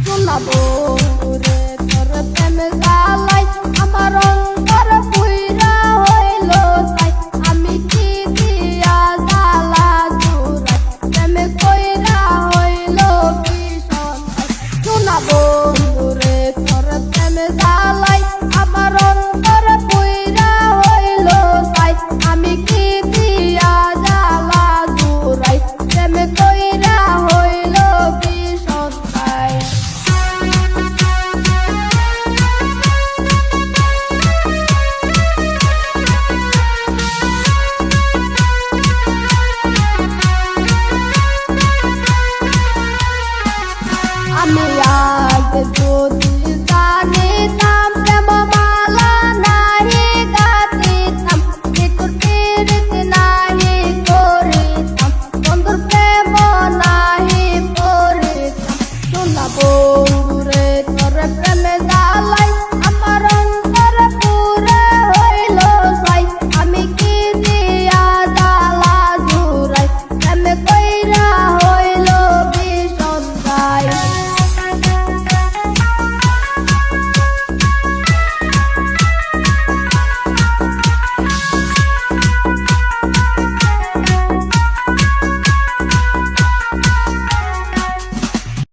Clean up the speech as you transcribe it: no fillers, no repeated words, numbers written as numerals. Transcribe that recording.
শোনা বন্ধুরে তোর প্রেম জ্বালাই আমার অন্তর পুইরা হইল তাই আমি কি দিয়া জ্বালা জুড়াই প্রেম কইরা হইল ভীষণ শোনা বন্ধুরে তোর প্রেম জ্বালাই আমার অন্তর পুইরা হইল তাই আমি কি দিয়া জ্বালা জুড়াই প্রেম কইরা হইল ভীষণ তাই আমি আগে যদি জানিতাম প্রেম মালা নাহি গাতিতাম তোর পীড়িত নাহি করিতাম বন্ধুর প্রেম নাহি পড়িতাম শোনা বন্ধুরে তোর প্রেমে জ্বালাই